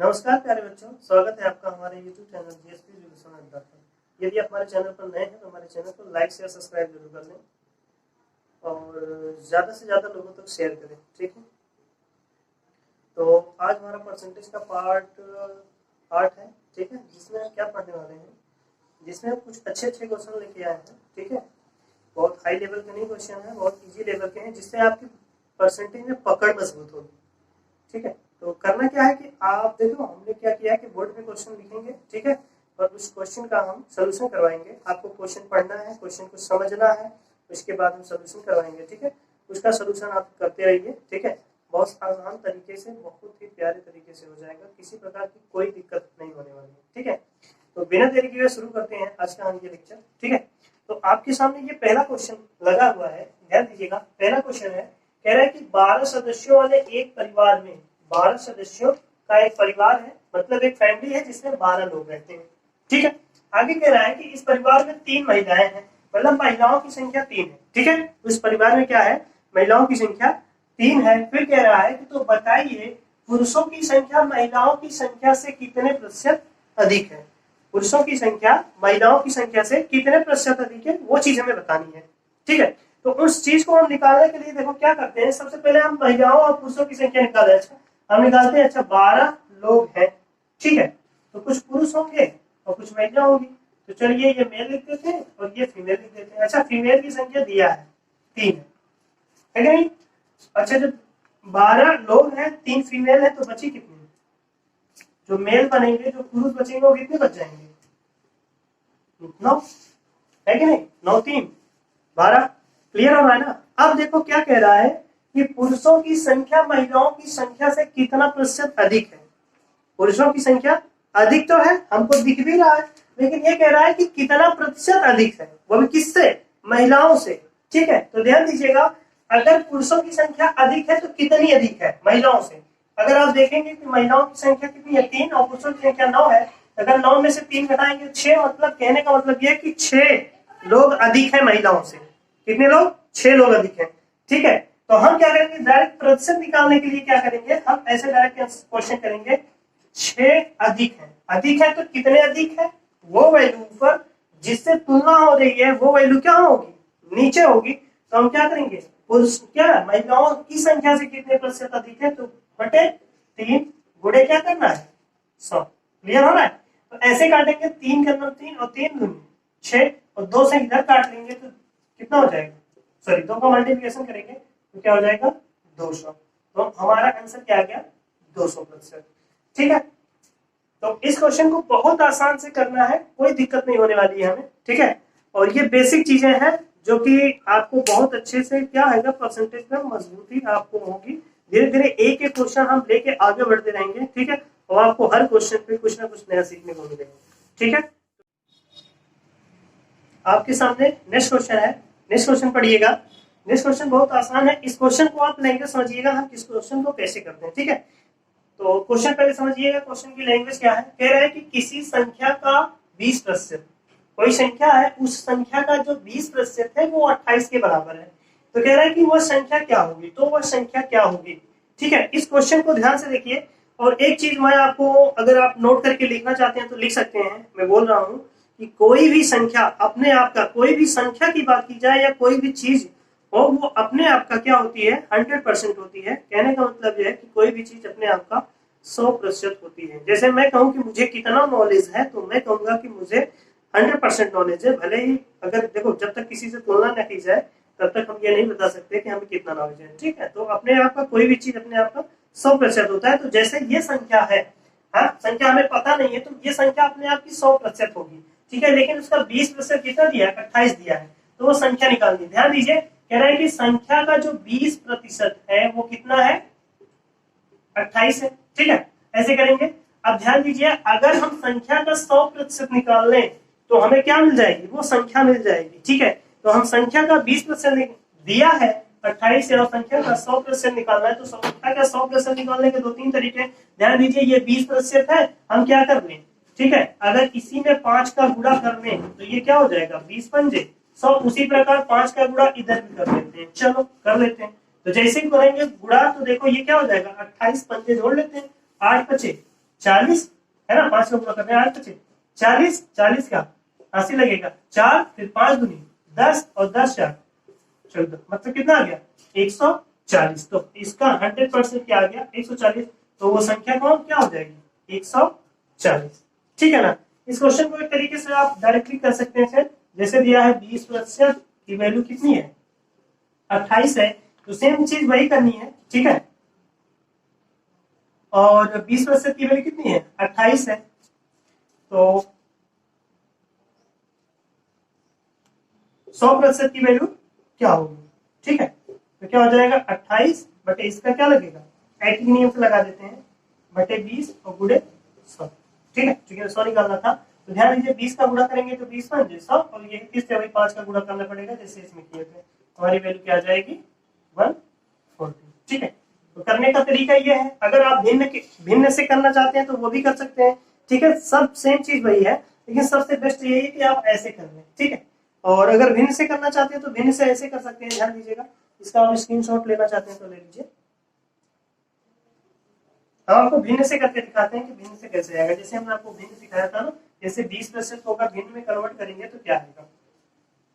नमस्कार प्यारे बच्चों, स्वागत है आपका हमारे YouTube चैनल जीएसपी एजुकेशन अड्डा पर। यदि आप हमारे चैनल पर नए हैं तो हमारे चैनल को लाइक शेयर सब्सक्राइब जरूर कर लें और ज़्यादा से ज़्यादा लोगों तक शेयर करें। ठीक है, तो आज हमारा परसेंटेज का पार्ट है। ठीक है, जिसमें हम क्या पढ़ने वाले हैं, जिसमें हम कुछ अच्छे क्वेश्चन लेके आए हैं। ठीक है, बहुत हाई लेवल के नहीं क्वेश्चन है, बहुत ईजी लेवल के हैं, जिससे आपकी परसेंटेज में पकड़ मजबूत होगी। ठीक है, तो करना क्या है कि आप देखो हमने क्या किया है कि बोर्ड पे क्वेश्चन लिखेंगे। ठीक है, और उस क्वेश्चन का हम सोल्यूशन करवाएंगे। आपको क्वेश्चन पढ़ना है, क्वेश्चन को समझना है, उसके बाद हम सोल्यूशन करवाएंगे। ठीक है, उसका सोल्यूशन आप करते रहिए। ठीक है, बहुत आसान तरीके से, बहुत ही प्यारे तरीके से हो जाएगा, किसी प्रकार की कोई दिक्कत नहीं होने वाली है। ठीक है, तो बिना देरी के शुरू करते हैं आज का हम ये लेक्चर। ठीक है, तो आपके सामने ये पहला क्वेश्चन लगा हुआ है, ध्यान दीजिएगा। पहला क्वेश्चन है, कह रहा है कि 12 सदस्यों वाले एक परिवार में, 12 सदस्यों का एक परिवार है, मतलब एक फैमिली है जिसमें 12 लोग रहते हैं। ठीक है, आगे कह रहा है कि इस परिवार में 3 महिलाएं हैं, मतलब महिलाओं की संख्या 3 है। ठीक है, उस परिवार में क्या है, महिलाओं की संख्या 3 है। फिर कह रहा है कि तो बताइए पुरुषों की संख्या महिलाओं की संख्या से कितने प्रतिशत अधिक है। पुरुषों की संख्या महिलाओं की संख्या से कितने प्रतिशत अधिक है, वो चीज हमें बतानी है। ठीक है, तो उस चीज को हम निकालने के लिए देखो क्या करते हैं, सबसे पहले हम महिलाओं और पुरुषों की संख्या निकालें। अच्छा, हम निकालते हैं। अच्छा, 12 लोग हैं। ठीक है, तो कुछ पुरुष होंगे और कुछ महिला होगी। तो चलिए ये मेल लिख देते हैं और ये फीमेल लिख देते हैं। अच्छा, फीमेल की संख्या दिया है 3 है कि नहीं। अच्छा, जब 12 लोग हैं, 3 फीमेल है, तो बची कितनी, जो मेल बनेंगे, जो पुरुष बचेंगे, वो कितने बच जाएंगे, 9 है कि नहीं। 9 3 12। क्लियर हो रहा है ना। अब देखो क्या कह रहा है कि पुरुषों की संख्या महिलाओं की संख्या से कितना प्रतिशत अधिक है। पुरुषों की संख्या अधिक तो है, हमको दिख भी रहा है, लेकिन ये कह रहा है कि कितना प्रतिशत अधिक है, वो भी किससे, महिलाओं से। ठीक है, तो ध्यान दीजिएगा, अगर पुरुषों की संख्या अधिक है तो कितनी अधिक है, महिलाओं से। अगर आप देखेंगे कि महिलाओं की संख्या कितनी है, 3, और पुरुषों की संख्या 9 है। अगर 9 में से 3 घटाएंगे 6, मतलब कहने का मतलब यह है कि 6 लोग अधिक है महिलाओं से। कितने लोग, 6 लोग अधिक है। ठीक है, तो हम क्या करेंगे, डायरेक्ट प्रतिशत निकालने के लिए क्या करेंगे, हम ऐसे डायरेक्ट क्वेश्चन करेंगे। 6 अधिक है, अधिक है तो कितने अधिक है, वो वैल्यू पर जिससे तुलना हो रही है वो वैल्यू क्या होगी, नीचे होगी। तो हम क्या करेंगे, पुरुष क्या महिलाओं की संख्या से कितने प्रतिशत अधिक है, तो बटे 3 गुणे क्या करना है, 100। क्लियर हो रहा है। तो ऐसे काटेंगे, 3 करना 3 और 3 दूनी 6, और 2 से इधर काट लेंगे तो कितना हो जाएगा, सॉरी 2 का मल्टीप्लिकेशन करेंगे तो क्या हो जाएगा, 200। तो हमारा आंसर क्या आ गया, 200%। ठीक है, तो इस क्वेश्चन को बहुत आसान से करना है, कोई दिक्कत नहीं होने वाली है हमें। ठीक है, और ये बेसिक चीजें हैं जो कि आपको बहुत अच्छे से क्या है, परसेंटेज में मजबूती आपको होगी। धीरे धीरे एक एक क्वेश्चन हम लेके आगे बढ़ते रहेंगे। ठीक है, और आपको हर क्वेश्चन पे कुछ ना कुछ नया सीखने को मिलेगा। ठीक है, आपके सामने नेक्स्ट क्वेश्चन है, नेक्स्ट क्वेश्चन पढ़िएगा। नेक्स्ट क्वेश्चन बहुत आसान है, इस क्वेश्चन को आप लैंग्वेज समझिएगा, हम इस क्वेश्चन को कैसे करते हैं। ठीक है, तो क्वेश्चन पहले समझिएगा, क्वेश्चन की लैंग्वेज क्या है। कह रहा है कि किसी संख्या का 20%, कोई संख्या है, उस संख्या का जो 20% है वो 28 के बराबर है। तो कह रहा है कि वह संख्या क्या होगी, तो वह संख्या क्या होगी। ठीक है, इस क्वेश्चन को ध्यान से देखिए। और एक चीज मैं आपको, अगर आप नोट करके लिखना चाहते हैं तो लिख सकते हैं। मैं बोल रहा हूँ कि कोई भी संख्या अपने आप का, कोई भी संख्या की बात की जाए या कोई भी चीज हो, वो अपने आप का क्या होती है, 100% होती है। कहने का मतलब यह है कि कोई भी चीज अपने आप का 100% होती है। जैसे मैं कहूँ कि मुझे कितना नॉलेज है, तो मैं कहूंगा कि मुझे 100% नॉलेज है। भले ही अगर देखो, जब तक किसी से तुलना न की जाए तब तक हम ये नहीं बता सकते कि हमें कितना नॉलेज है। ठीक है, तो अपने आप का कोई भी चीज अपने आप का 100% होता है। तो जैसे ये संख्या है, हाँ, संख्या हमें पता नहीं है, तो ये संख्या अपने आप की 100% होगी। ठीक है, लेकिन उसका 20% कितना दिया है, 28 दिया है, तो वो संख्या निकालनी। ध्यान दीजिए, कह रहा है कि संख्या का जो 20% है वो कितना है, 28 है। ठीक है, ऐसे करेंगे। अब ध्यान दीजिए, अगर हम संख्या का 100% निकाल लें तो हमें क्या मिल जाएगी, वो संख्या मिल जाएगी। ठीक है, तो हम संख्या का 20% दिया है 28 है, और संख्या का 100% निकालना है। तो संख्या का 100% निकालने के 2-3 तरीके। ध्यान दीजिए, ये 20% है, हम क्या कर लें, ठीक है, अगर इसी में 5 का गुणा कर लें तो ये क्या हो जाएगा, 20 पंजे 100। उसी प्रकार 5 का गुणा इधर भी कर लेते हैं, चलो कर लेते हैं। तो जैसे ही करेंगे गुणा, तो देखो ये क्या हो जाएगा, 28 पंजे जोड़ लेते हैं, 8 बचे 40 है ना, 5 का गुणा करने 8 बचे 40, 40 का 80 लगेगा, 4 फिर 5 दूनी 10 और 10 4 14, मतलब कितना आ गया 140। तो इसका 100% क्या आ गया 140। तो वो संख्या कौन क्या हो जाएगी 140। ठीक है ना। इस क्वेश्चन को एक तरीके से आप डायरेक्टली कर सकते हैं सर, जैसे दिया है 20% की वैल्यू कितनी है 28 है, तो सेम चीज वही करनी है। ठीक है, और 20% की वैल्यू कितनी है 28 है, तो 100% की वैल्यू क्या होगी। ठीक है, तो क्या हो जाएगा 28 बटे इसका क्या लगेगा ऐटिक नियम से लगा देते हैं बटे 20 और गुणे 100। ठीक है, क्योंकि 100 निकालना था, तो ध्यान दीजिए 20 का गुणा करेंगे तो 20 बन 100, और ये 30 से वही 5 का गुणा करना पड़ेगा जैसे इसमें किए थे, हमारी वैल्यू क्या आ जाएगी 140। ठीक है, तो करने का तरीका ये है, अगर आप भिन्न से करना चाहते हैं तो वो भी कर सकते हैं। ठीक है, सब सेम चीज वही है, लेकिन सबसे बेस्ट यही है कि आप ऐसे कर लें। ठीक है, और अगर भिन्न से करना चाहते हैं तो भिन्न से ऐसे कर सकते हैं। ध्यान दीजिएगा, इसका आप स्क्रीनशॉट लेना चाहते हैं तो ले लीजिए। हम आपको भिन्न से करके दिखाते हैं कि भिन्न से कैसे आएगा। जैसे हमने आपको भिन्न सिखाया था ना, जैसे 20% को अगर भिन्न में कन्वर्ट करेंगे तो क्या आएगा,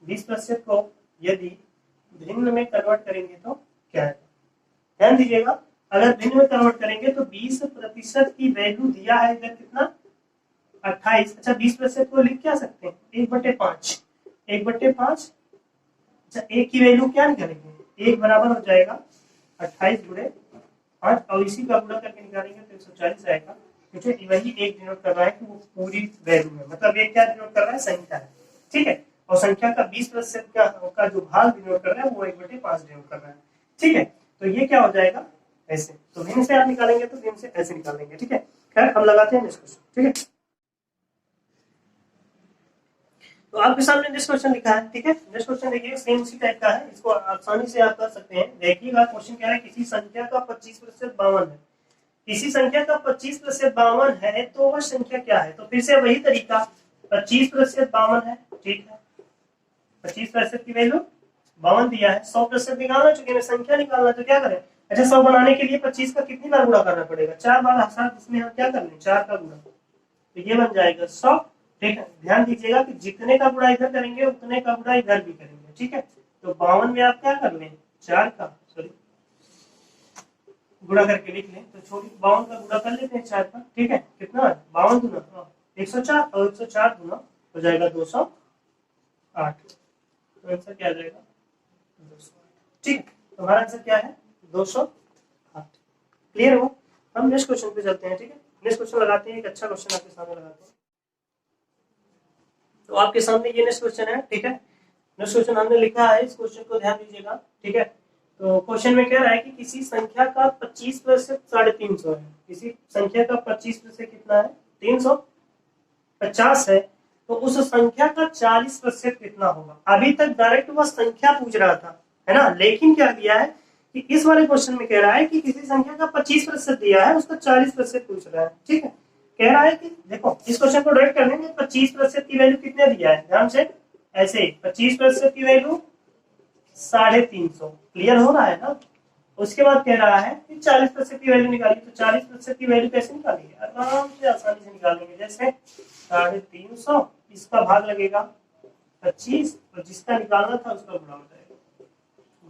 20% को यदि भिन्न में कन्वर्ट करेंगे तो क्या आएगा। ध्यान दीजिएगा, अगर भिन्न में कन्वर्ट करेंगे तो 20% की वैल्यू दिया है इधर कितना 28। अच्छा, 20% को लिख क्या सकते हैं 1/5, 1/5। अच्छा, एक की वैल्यू क्या निकालेंगे 1 बराबर हो जाएगा 28 गुणे 8, और इसी का गुणा करके निकालेंगे तो 140 आएगा, क्योंकि वही एक डिनोट कर रहा है कि वो पूरी वैल्यू है, मतलब एक क्या डिनोट कर रहा है संख्या है। ठीक है, और संख्या का 20% का जो भाग डिनोट कर रहा है वो 1/5 डिनोट कर रहा है। ठीक है, तो ये क्या हो जाएगा ऐसे, तो भिन्न से आप निकालेंगे तो भिन्न से ऐसे निकालेंगे। ठीक है, खैर हम लगाते हैं नेक्स्ट क्वेश्चन। ठीक है, तो आपके सामने नेक्स्ट क्वेश्चन लिखा है। ठीक है, नेक्स्ट क्वेश्चन देखिए सेम उसी टाइप का है, इसको आसानी से आप कर सकते हैं। देखिएगा क्वेश्चन क्या है, किसी संख्या का 25% 52 है, किसी संख्या का 25% 52 है तो वह संख्या क्या है। तो फिर से वही तरीका, 25% 52 है। ठीक है, 25% की वैल्यू 52 दिया है, 100% निकालना, चूंकि हमें संख्या निकालना तो क्या करें। अच्छा, 100 बनाने के लिए 25 का कितनी बार गुणा करना पड़ेगा 4 बार, आसान, इसमें हम क्या कर लें 4 का गुणा, तो ये बन जाएगा 100। ठीक है, ध्यान दीजिएगा कि जितने का गुणा इधर करेंगे उतने का गुणा इधर भी करेंगे। ठीक है, तो 52 में आप क्या कर लें 4 का गुणा करके लिख लें, तो छोटी 52 का गुणा कर लेते हैं 4 का। ठीक है, कितना 52 गुना 104, और 104 गुना हो जाएगा 208, तो आंसर क्या आ जाएगा 208। ठीक है, तो हमारा आंसर क्या है 208। क्लियर हो, हम नेक्स्ट क्वेश्चन पे चलते हैं। ठीक है, नेक्स्ट क्वेश्चन लगाते हैं, एक अच्छा क्वेश्चन आपके सामने लगाते हैं। तो आपके सामने ये नेक्स्ट क्वेश्चन है। ठीक है, नेक्स्ट क्वेश्चन हमने लिखा है, इस क्वेश्चन को ध्यान दीजिएगा। ठीक है, तो क्वेश्चन में कह रहा है कि किसी संख्या का 25% 350 है, किसी संख्या का 25% कितना है 350 है, तो उस संख्या का 40% कितना होगा। अभी तक डायरेक्ट वह संख्या पूछ रहा था, है ना, लेकिन क्या दिया है कि इस वाले क्वेश्चन में कह रहा है कि किसी संख्या का 25% दिया है, उसका 40% पूछ रहा है। ठीक है, कह रहा है कि देखो इस क्वेश्चन को डायरेक्ट करने में 25% की वैल्यू कितने दिया है, ध्यान से ऐसे 25% की वैल्यू 350। क्लियर हो रहा है ना। उसके बाद कह रहा है कि 40% की वैल्यू निकालिए, तो 40% की वैल्यू कैसे निकालेंगे, आराम से आसानी से निकालेंगे। जैसे 350, इसका भाग लगेगा 25, और जिसका निकालना था उसका गुणा हो जाएगा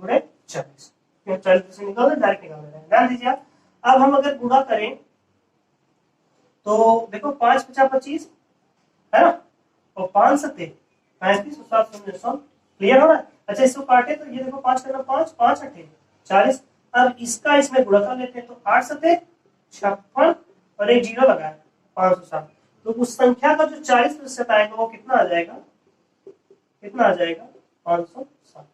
गुणे 40। 40% निकालना डायरेक्ट निकाल रहे हैं। ध्यान दीजिए, अब हम अगर गुणा करें तो देखो 5 × 5 = 25 है ना, और 5 × 7 = 35, और 7 × 100। क्लियर हो रहा है। अच्छा, इसको काटे तो ये देखो 5 × 5 = 5 × 8 = 40। अब इसका इसमें गुणा कर लेते हैं, तो 8 × 7 = 56, और एक जीरो लगाए 507। तो उस संख्या का जो 40% आएगा वो कितना आ जाएगा, कितना आ जाएगा 507।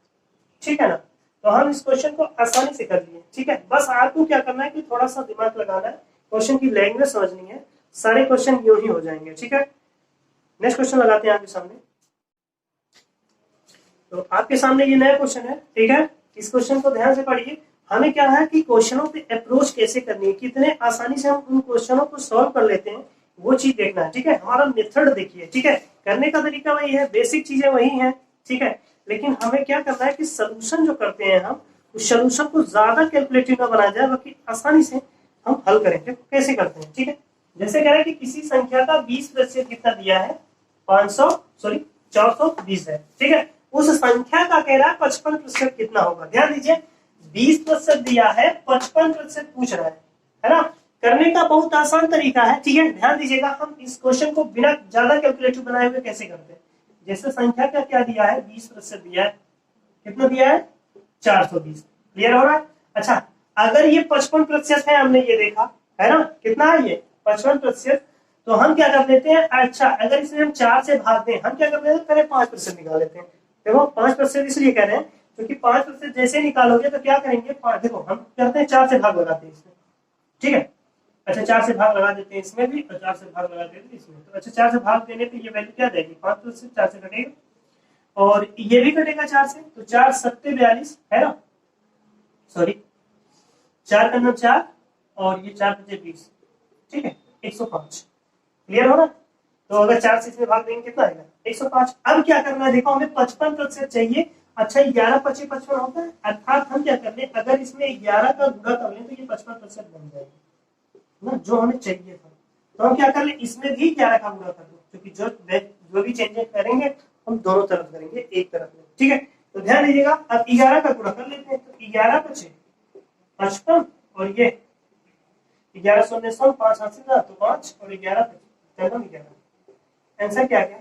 ठीक है ना, तो हम इस क्वेश्चन को आसानी से कर लिए। ठीक है, बस आपको क्या करना है कि थोड़ा सा दिमाग लगाना है, क्वेश्चन की लैंग्वेज समझनी है, सारे क्वेश्चन यूं ही हो जाएंगे। ठीक है, नेक्स्ट क्वेश्चन लगाते हैं आपके सामने। तो आपके सामने ये नया क्वेश्चन है। ठीक है, इस क्वेश्चन को ध्यान से पढ़िए। हमें क्या है कि क्वेश्चनों पे अप्रोच कैसे करनी है, कितने आसानी से हम उन क्वेश्चनों को सॉल्व कर लेते हैं, वो चीज देखना है। ठीक है, हमारा मेथड देखिए। ठीक है, करने का तरीका वही है, बेसिक चीजें वही हैं। ठीक है, लेकिन हमें क्या करना है कि सोल्यूशन जो करते हैं हम, उस सोल्यूशन को ज्यादा कैलकुलेटिव ना बनाया जाए, बाकी आसानी से हम हल करें। कैसे करते हैं, ठीक है, जैसे कह रहा है कि किसी संख्या का 20% कितना दिया है, 420 है, ठीक है। उस संख्या का कह रहा है 55% कितना होगा। ध्यान दीजिए 20% दिया है, 55% पूछ रहा है ना। करने का बहुत आसान तरीका है, ठीक है। ध्यान दीजिएगा, हम इस क्वेश्चन को बिना ज्यादा कैलकुलेटिव बनाए हुए कैसे करते हैं। जैसे संख्या का क्या दिया है, 20% दिया है, कितना दिया है, 420। क्लियर हो रहा है। अच्छा, अगर ये 55% है, हमने ये देखा है ना, कितना है ये 55%, तो हम क्या कर लेते हैं, अच्छा अगर इसमें हम 4 से भाग दें, हम क्या कर लेते हैं, पहले 5% निकाल लेते हैं। देखो 5% इसलिए कह रहे हैं क्योंकि 5% जैसे निकालोगे तो क्या करेंगे, देखो हम करते हैं 4 से भाग लगाते हैं इसमें, ठीक है। अच्छा 4 से भाग लगा देते हैं इसमें भी, और 4 से भाग लगा देते हैं इसमें। तो अच्छा 4 से भाग देने पे ये वैल्यू क्या जाएगी, 5% 4 से कटेगा, और ये भी कटेगा 4 से, तो 4 सत्ते 42 है ना, सॉरी 4 का 4 और ये 4 बचे 20, ठीक है, 105। क्लियर हो रहा है। तो अगर 4 से इसमें भाग देंगे कितना आएगा, 105। अब क्या करना है, देखो हमें 55% चाहिए। अच्छा 11 पचे 55 होता है, अर्थात हम क्या कर ले, अगर इसमें 11 का गुणा कर लें तो ये 55% बन जाएगा ना, जो हमें चाहिए था। तो हम क्या कर ले, इसमें भी 11 का गुणा कर दो, क्योंकि जो भी चेंजेस करेंगे हम दोनों तरफ करेंगे, एक तरफ में, ठीक है। तो ध्यान दीजिएगा, अब 11 का गुणा कर लेते हैं, तो 11 बचे 55 और ये 11 शून्य 5 हाथ से ना, तो 5 और 11 11। आंसर क्या गया,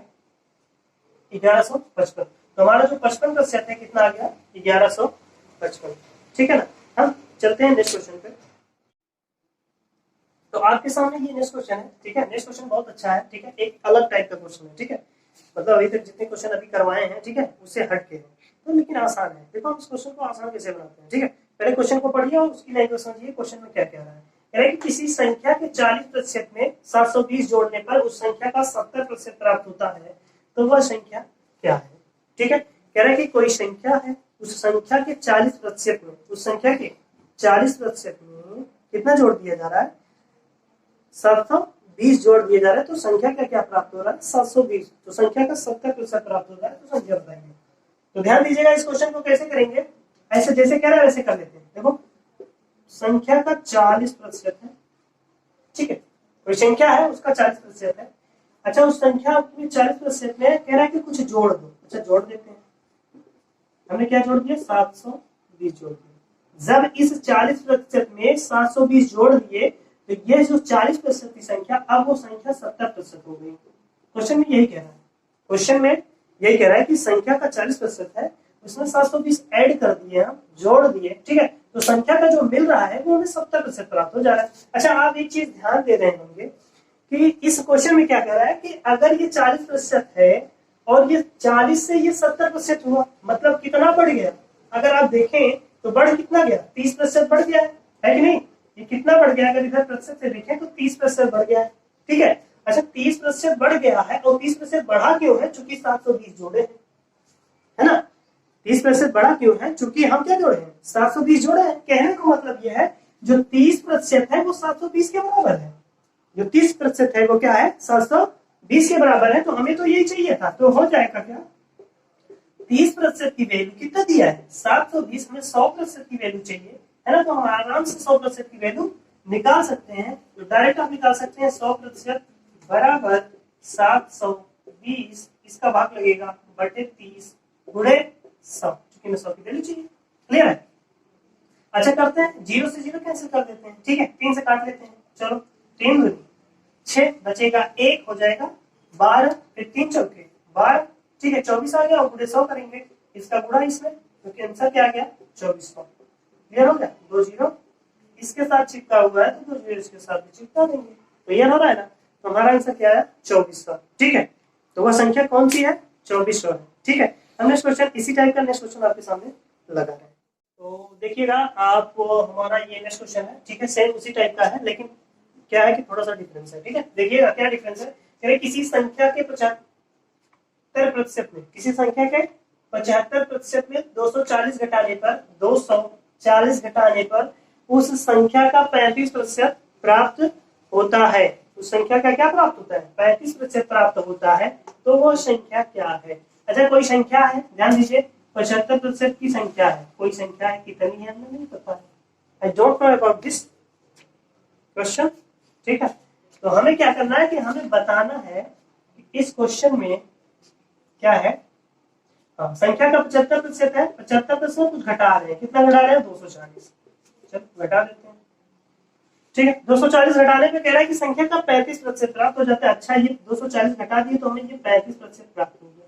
1155। तो हमारा जो 55% है कितना आ गया, 1155, ठीक है ना। हम चलते हैं नेक्स्ट क्वेश्चन पे। तो आपके सामने ये नेक्स्ट क्वेश्चन है, ठीक है। नेक्स्ट क्वेश्चन बहुत अच्छा है, ठीक है, एक अलग टाइप का क्वेश्चन है, ठीक है। मतलब अभी तक जितने क्वेश्चन अभी करवाए हैं, ठीक है, उससे हट के है, तो लेकिन आसान है। देखो हम इस क्वेश्चन को आसान कैसे बनाते हैं, ठीक है। पहले क्वेश्चन को पढ़िए और उसकी लैंग्वेज समझिए, क्वेश्चन में क्या कह रहा है। कह रहा है कि किसी संख्या के 40% में 720 जोड़ने पर उस संख्या का 70% प्राप्त होता है, तो वह संख्या क्या है, ठीक है। कह रहा है कि कोई संख्या है, उस संख्या के 40% में, उस संख्या के 40% में कितना जोड़ दिया जा रहा है, 720 जोड़ दिए जा रहे हैं, तो संख्या का क्या प्राप्त हो रहा है, 720। तो संख्या का 70% प्राप्त होता है, तो संख्या बताएंगे। तो ध्यान दीजिएगा, इस क्वेश्चन को कैसे करेंगे, ऐसे जैसे कह रहा है वैसे कर लेते हैं। देखो संख्या का 40% है, ठीक है, कोई संख्या है उसका 40% है। अच्छा उस संख्या में 40% में कह रहा है कि कुछ जोड़ दो। अच्छा जोड़ देते हैं, हमने क्या जोड़ दिया, 720 जोड़ दिया। जब इस 40% में 720 जोड़ दिए, तो ये जो 40% की संख्या, अब वो संख्या 70% हो गई। क्वेश्चन में यही कह रहा है, क्वेश्चन में यही कह रहा है कि संख्या का 40% है, उसमें 720 ऐड कर दिए, हम जोड़ दिए, ठीक है, तो संख्या का जो मिल रहा है वो हमें 70% प्राप्त हो जा रहा है। अच्छा आप एक चीज ध्यान दे रहे होंगे कि इस क्वेश्चन में क्या कह रहा है कि अगर ये 40% है और ये 40 से ये 70% हुआ, मतलब कितना बढ़ गया। अगर आप देखें तो बढ़ कितना गया, 30% बढ़ गया है कि नहीं। ये कितना बढ़ गया, अगर इधर प्रतिशत से देखें तो 30% बढ़ गया है, ठीक है। अच्छा 30% बढ़ गया है, और 30% बढ़ा क्यों है, चूंकि 720 जोड़े हैं, है ना। 30% बढ़ा क्यों है, चूंकि हम क्या जोड़े हैं, 720 जोड़े हैं। कहने का मतलब यह है जो 30% है वो 720 के बराबर है, जो 30% है वो क्या है, 720 के बराबर है। तो हमें तो यही चाहिए था, तो हो जाएगा क्या, 30% की वैल्यू कितना दिया है, 720, हमें 100% की वैल्यू चाहिए, है ना। तो हम आराम से 100% की वैल्यू निकाल सकते हैं। तो डायरेक्ट आप निकाल सकते हैं 100% बराबर 720, इसका भाग लगेगा बटे 30 गुणे 100, क्योंकि हमें 100 की वैल्यू चाहिए। क्लियर है। अच्छा करते हैं, 0 से 0 कैंसिल कर देते हैं, ठीक है, 3 से काट लेते हैं। चलो 3 दूनी 6 बचेगा, 1 हो जाएगा 12, फिर 3 चौके 12, ठीक है, 24 आ गया, और गुणे 100 करेंगे, इसका गुणा इसमें, क्योंकि आंसर क्या आ गया 2400। क्लियर हो गया, 2 0 इसके साथ चिपका हुआ है, तो 2 0 इसके साथ भी चिपका देंगे। क्लियर हो रहा है ना। तो हमारा आंसर क्या है, 2400, ठीक है। तो वह संख्या कौन सी है, 2400 है, ठीक है। हम नेक्स्ट क्वेश्चन, इसी टाइप का नेक्स्ट क्वेश्चन आपके सामने लगा रहे हैं। तो देखिएगा आप, हमारा ये नेक्स्ट क्वेश्चन है, ठीक है, सेम उसी टाइप का है, लेकिन क्या है कि थोड़ा सा डिफरेंस है, ठीक है। देखिएगा क्या डिफरेंस है, किसी संख्या के 75% में, किसी संख्या के 75% में 240 घटाने पर 240 घटाने पर उस संख्या का 35% प्राप्त होता है। उस संख्या का क्या प्राप्त होता है, 35% प्राप्त होता है, तो वो संख्या क्या है। अच्छा कोई संख्या है, ध्यान दीजिए 75% की संख्या है, कोई संख्या है, कितनी है हमें नहीं पता है, I don't know about this question, ठीक है। तो हमें क्या करना है कि हमें बताना है कि इस क्वेश्चन में क्या है। हाँ, संख्या का 75% है, 75% कुछ घटा रहे हैं, कितना घटा रहे हैं 240। चलो घटा देते हैं, ठीक है। 240 घटाने पे कह रहा है कि संख्या का 35% प्राप्त हो जाता है। अच्छा ये 240 घटा दिए तो हमें ये 35% प्राप्त हो गया।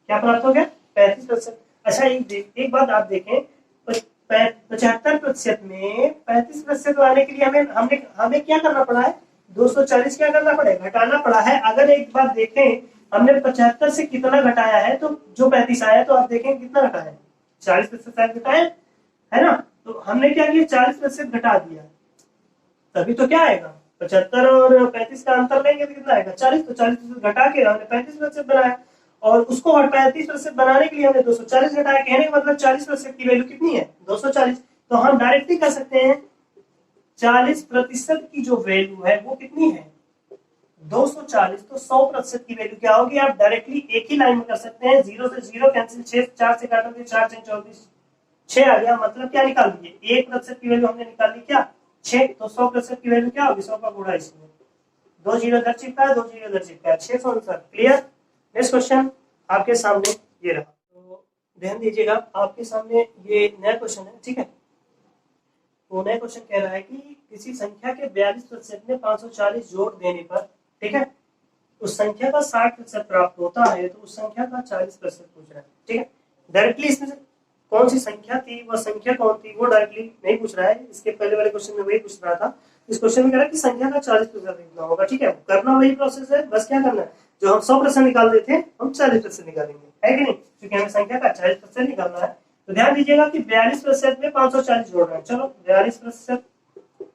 क्या प्राप्त हो गया? 35%। अच्छा एक बात आप देखें, 75% में 35% लाने के लिए हमें क्या करना पड़ा है? 240 क्या करना पड़ेगा? घटाना पड़ा है। अगर एक बात देखें, हमने 75 से कितना घटाया है, तो जो 35 आया, तो आप देखें कितना घटाया है, 40% घटाया है ना। तो हमने क्या किया, 40% घटा दिया, तभी तो क्या आएगा, 75 और 35 का अंतर लेंगे तो कितना आएगा, 40। तो 40% घटा के हमने 35% बनाया, और उसको 35% बनाने के लिए हमने 240 घटाया। कहने का मतलब 40% की वैल्यू कितनी है, 240। तो हम डायरेक्टली कर सकते हैं 40% की जो वैल्यू है वो कितनी है, 240। तो 100% की वैल्यू क्या होगी, आप डायरेक्टली एक ही लाइन में कर सकते हैं। 0 से 0 कैंसिल, 6 4 से काटोगे, 4 6 24, 6 आ गया। मतलब क्या निकाल दिए, 1% की वैल्यू हमने निकाल ली, क्या 6। तो 100% की वैल्यू क्या होगी, 100 का गुणा इसमें, 2 जीरो इधर चिपका है, 2 जीरो इधर चिपका है, 600 आंसर। क्लियर। नेक्स्ट क्वेश्चन आपके सामने ये रहा, तो ध्यान दीजिएगा, आपके सामने ये नया क्वेश्चन है, ठीक है। तो नया क्वेश्चन कह रहा है कि किसी संख्या के 42% में 540 जोड़ देने पर, ठीक है, उस संख्या का 60% प्राप्त होता है, तो उस संख्या का 40% पूछ रहा है, ठीक है। डायरेक्टली इसमें से कौन सी संख्या थी, वह संख्या कौन थी, वो डायरेक्टली नहीं पूछ रहा है। इसके पहले वाले क्वेश्चन में वही पूछ रहा था। इस क्वेश्चन में कह रहा है कि संख्या का 40% निकालना होगा, ठीक है। करना वही प्रोसेस है, बस क्या करना है, जो हम 100% निकाल देते हैं हम 40% निकालेंगे, है कि नहीं, क्योंकि हमें संख्या का 40% निकालना है। तो ध्यान दीजिएगा कि 42% में 540 जोड़ रहे हैं। चलो 42%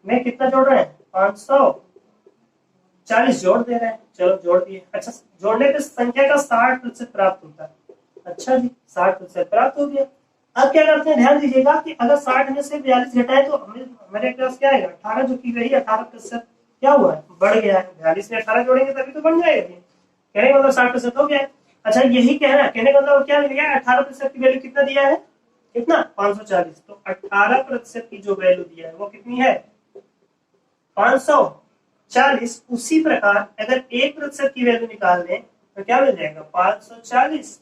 में कितना जोड़ रहे हैं, 540 जोड़ दे रहे हैं। चलो जोड़ दिए। अच्छा, जोड़ने पे संख्या का 60% प्राप्त होता है। अच्छा जी, 60% प्राप्त हो गया। अब क्या करते हैं, ध्यान दीजिएगा कि अगर 60 में से 42 घटाए तो हमारे पास क्या आएगा, 18, जो की वही 18% क्या हुआ है, बढ़ गया है। 42 में 18 जोड़ेंगे तभी तो बढ़ जाएगा। कहने का मतलब 60% हो गया है। अच्छा यही कह रहा है, कहने का मतलब क्या मिल गया, 18% की वैल्यू कितना दिया है, कितना 540। तो 18% की जो वैल्यू दिया है वो कितनी है, 540। उसी प्रकार अगर 1% की वैल्यू निकाल लें तो क्या मिल जाएगा, 540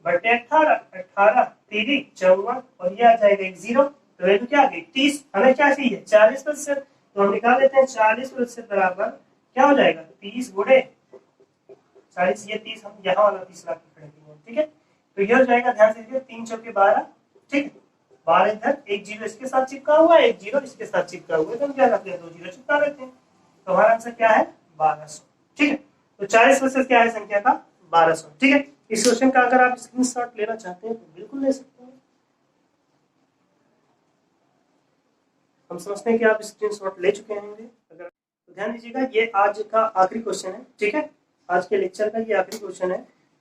बटे 18, 18 3 54, और ये आ जाएगा एक 0। तो वैल्यू क्या आ गई, 30। हमें क्या चाहिए, 40%। तो हम निकाल लेते हैं 40% बराबर क्या हो जाएगा, 30 गुणे 40। ये 30 हम यहाँ वाला 30 ला के खड़े किए, ठीक है। तो ये हो जाएगा, ध्यान से देखिए, 3 चौके 12, ठीक है। 12 इधर, एक 0 इसके साथ चिपका हुआ है, एक 0 इसके साथ चिपका हुआ है, तो हम क्या करते हैं, 2 0 चिपका देते हैं। तो हमारा आंसर क्या है, 1200, ठीक है। तो 40% क्या है संख्या का, 1200, ठीक है। इस क्वेश्चन का अगर आप स्क्रीनशॉट लेना चाहते हैं तो बिल्कुल ले सकते हैं। हम समझते हैं कि आप स्क्रीनशॉट ले चुके होंगे। अगर तो ध्यान दीजिएगा, ये आज का आखिरी क्वेश्चन है, ठीक है। आज के लेक्चर का ये आखिरी क्वेश्चन है।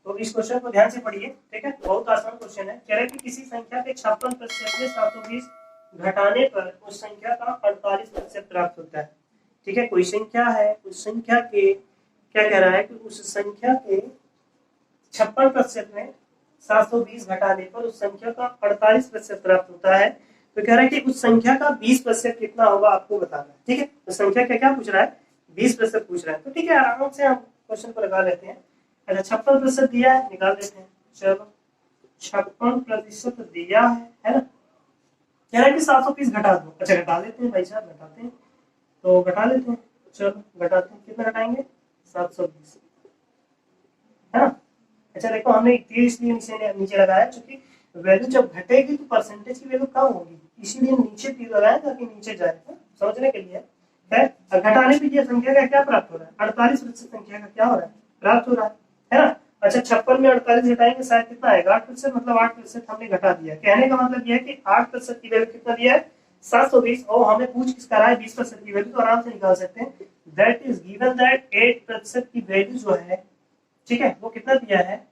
तो इस क्वेश्चन को ध्यान से पढ़िए, ठीक है। बहुत आसान क्वेश्चन है। कह रहे हैं कि किसी संख्या के 56% में 720 घटाने पर उस संख्या का 48% प्राप्त होता है, ठीक है। कोई संख्या है, उस संख्या के क्या कह रहा है कि उस संख्या के 56% में 720 घटाने पर उस संख्या का 48% प्राप्त होता है। तो कह रहा है कि उस संख्या का 20% कितना होगा, आपको बताना है, ठीक है। तो संख्या का क्या पूछ रहा है, 20% पूछ रहा है। तो ठीक है, आराम से हम क्वेश्चन को लगा लेते हैं। अच्छा 56% दिया है, निकाल देते हैं। चलो 56% दिया है ना। कह रहा है कि 720 घटा दो। अच्छा घटा लेते हैं भाई साहब, घटाते हैं, तो घटा लेते हैं। चलो घटाते हैं, कितना घटाएंगे, 720, है ना। अच्छा देखो, हमने तीर इसलिए नीचे लगाया क्योंकि वैल्यू जब घटेगी तो परसेंटेज की वैल्यू कम होगी, इसीलिए नीचे तीर लगाया ताकि नीचे जाए, समझने के लिए है। घटाने पे ये संख्या का क्या प्राप्त हो रहा है, 48% संख्या का क्या हो रहा है, प्राप्त हो रहा है ना। अच्छा 56 में 48 घटाएंगे शायद कितना आएगा, 8%, मतलब 8% हमने घटा दिया। कहने का मतलब यह है कि 8% की वैल्यू कितना दिया है, 720, और हमें पूछ किसका रहा है, 20% की वैल्यू, तो आराम से निकाल सकते हैं। दैट इज गिवन दैट 8% की वैल्यू जो है, ठीक है, वो कितना दिया है,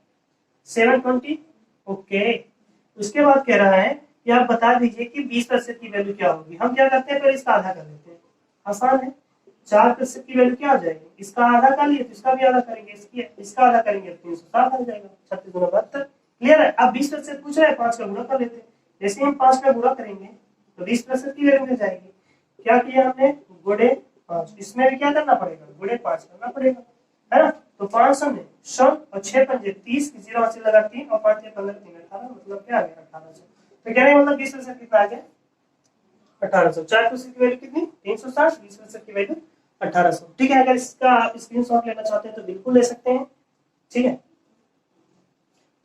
720। ओके, उसके बाद कह रहा है कि आप बता दीजिए कि 20% की वैल्यू क्या होगी। हम क्या करते हैं, पहले इसका आधा कर लेते हैं, आसान है। 4% की वैल्यू क्या आ जाएगी, इसका आधा कर लिए तो इसका भी आधा करेंगे, इसका आधा करेंगे तो 360 आ जाएगा, 36 गुना 72। क्लियर है। अब 20% पूछ रहे हैं, 5 का गुणा कर लेते हैं। जैसे हम 5 का गुणा करेंगे तो 20% की वैल्यू मिल जाएगी। क्या किया हमने, गुणे 5, इसमें भी क्या करना पड़ेगा, गुणे 5 करना पड़ेगा, है ना। तो 500 में 100 और 6 पंजे 30, 0 80 लगा 3 और 5 15 3 18, मतलब क्या आ गया 1800। तो कहने का मतलब 20% कितना आ गया 1800। 4% की वैल्यू कितनी 360, 20% की वैल्यू 1800। ठीक है, अगर इसका आप स्क्रीनशॉट लेना चाहते हैं तो बिल्कुल ले सकते हैं। ठीक है,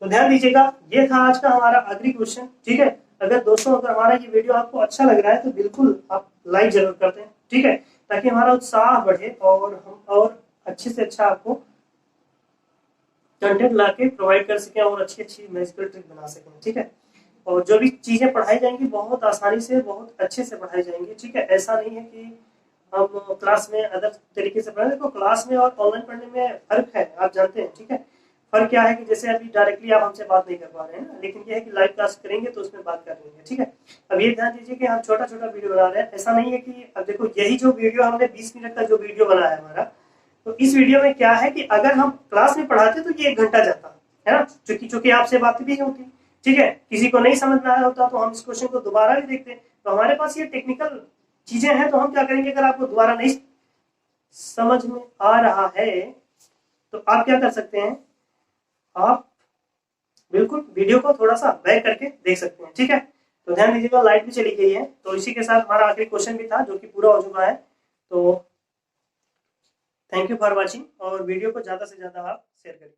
तो ध्यान दीजिएगा, ये था आज का हमारा आखिरी क्वेश्चन। ठीक है, अगर दोस्तों अगर हमारा ये वीडियो आपको अच्छा लग रहा है तो बिल्कुल आप लाइक जरूर कर दें। ठीक है, ताकि हमारा उत्साह बढ़े और हम और अच्छे से अच्छा आपको कंटेंट ला के प्रोवाइड कर सकें और अच्छी अच्छी मैजिकल ट्रिक बना सकें। ठीक है, और जो भी चीजें पढ़ाई जाएंगी बहुत आसानी से बहुत अच्छे से पढ़ाई जाएंगी। ठीक है, ऐसा नहीं है कि हम क्लास में अदर तरीके से पढ़े। देखो क्लास में और ऑनलाइन पढ़ने में फर्क है, आप जानते हैं। ठीक है, फर्क क्या है कि जैसे अभी डायरेक्टली आप हमसे बात नहीं कर पा रहे हैं ना, लेकिन ये है कि लाइव क्लास करेंगे तो उसमें बात कर लेंगे। ठीक है, अब ये ध्यान दीजिए कि हम छोटा छोटा वीडियो बना रहे हैं, ऐसा नहीं है कि अब देखो यही जो वीडियो हमने 20 मिनट का जो वीडियो बनाया है हमारा, तो इस वीडियो में क्या है कि अगर हम क्लास में पढ़ाते तो ये 1 घंटा जाता है ना, चूंकि आपसे बात भी होती। ठीक है, किसी को नहीं समझ में आया होता तो हम इस क्वेश्चन को दोबारा भी देखते। तो हमारे पास ये टेक्निकल चीजें हैं, तो हम क्या करेंगे, अगर आपको दोबारा नहीं समझ में आ रहा है तो आप क्या कर सकते हैं, आप बिल्कुल वीडियो को थोड़ा सा बैक करके देख सकते हैं। ठीक है, तो ध्यान दीजिएगा, लाइट भी चली गई है। तो इसी के साथ हमारा आखिरी क्वेश्चन भी था जो कि पूरा हो चुका है। तो थैंक यू फॉर वॉचिंग, और वीडियो को ज्यादा से ज्यादा आप शेयर करिए।